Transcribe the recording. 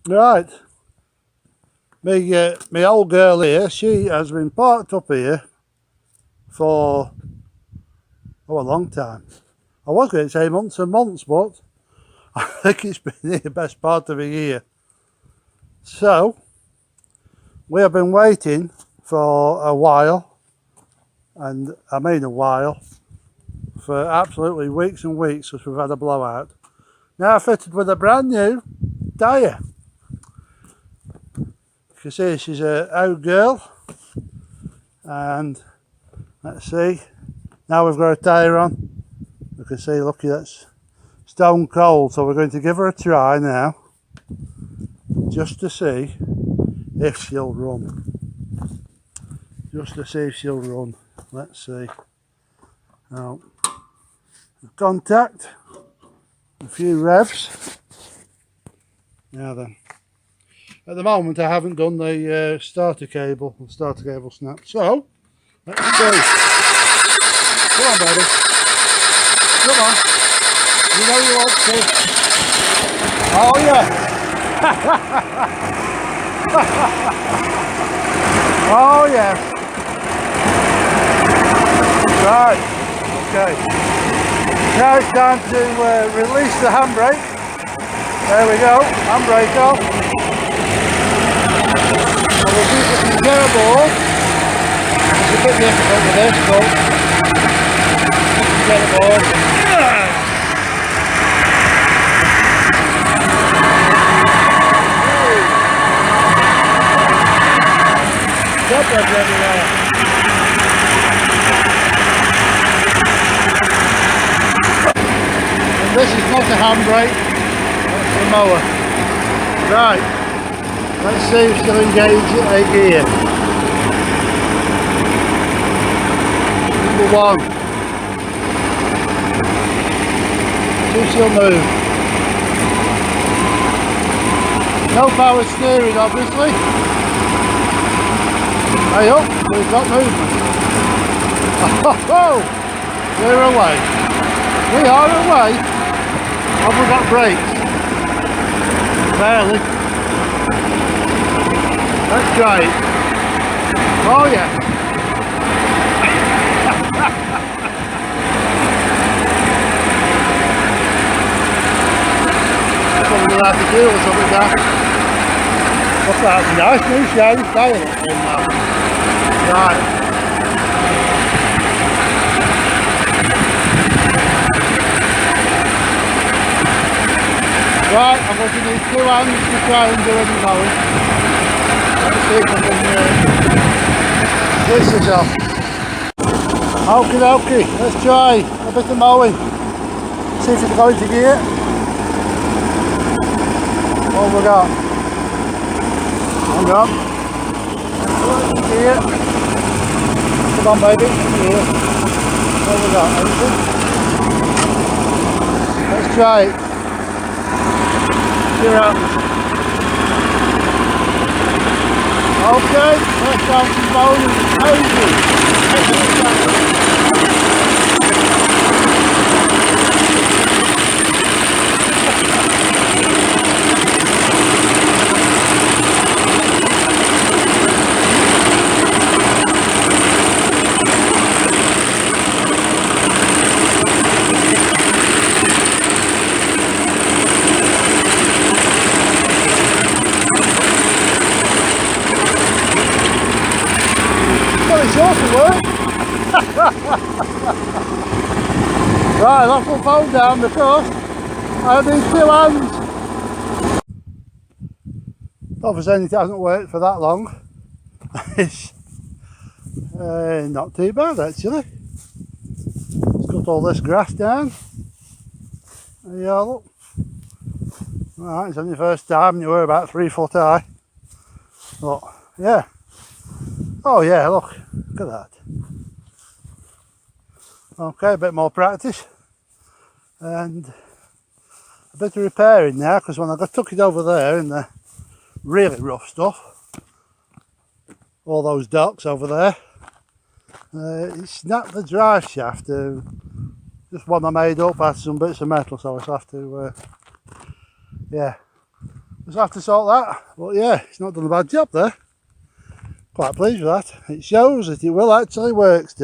Right, my old girl here, she has been parked up here for a long time. I was going to say months and months, but I think it's been here the best part of a year. So we have been waiting for a while, and I mean a while, for absolutely weeks and weeks because we've had a blowout. Now fitted with a brand new tyre. You can see she's a old girl, and let's see, now we've got a tyre on. You can see, look, that's stone cold, so we're going to give her a try now just to see if she'll run. Let's see. Now, contact, a few revs. Now then, at the moment I haven't done the starter cable snap, so let's see. Come on, baby. Come on. You know you want to. Oh yeah. Oh yeah. Right. Okay. Now it's time to release the handbrake. There we go. Handbrake off. And we'll see if we can get aboard. It's a bit difficult with this, but get aboard. Everywhere. And this is not a handbrake, that's the mower. Right, let's see if she'll engage a gear. Number one. See if she'll move. No power steering, obviously. Hey up, we've got movement. Oh, we're away. We are away. Have we got brakes? Barely. Let's try it. Oh yeah. That's what we're going to have to do or something like that. What's that? It's a nice new shiny tyre that's in now. Right. Right, I'm going to need 2 hands to try and do any mowing. Let's see if I can this is off. Okie dokie, let's try a bit of mowing. See if we can go into gear. What have we got? Hang on. Gear. Come on, baby. Here. What have we got? Anything? Let's try it. See what happens. Okay, let's down some bowling. Crazy. Right, I'll put the phone down because I need 2 hands. Obviously it hasn't worked for that long. It's not too bad actually. Let's cut all this grass down. There you are, look. Right, it's only the first time you were about 3 foot high. But yeah. Oh yeah, look at that. Okay, a bit more practice and a bit of repairing now, because when I took it over there in the really rough stuff, all those docks over there, it snapped the drive shaft. Just one I made up had some bits of metal, so I have to yeah, Just have to sort that. But yeah, it's not done a bad job there. Quite pleased with that. It shows that it will actually work still.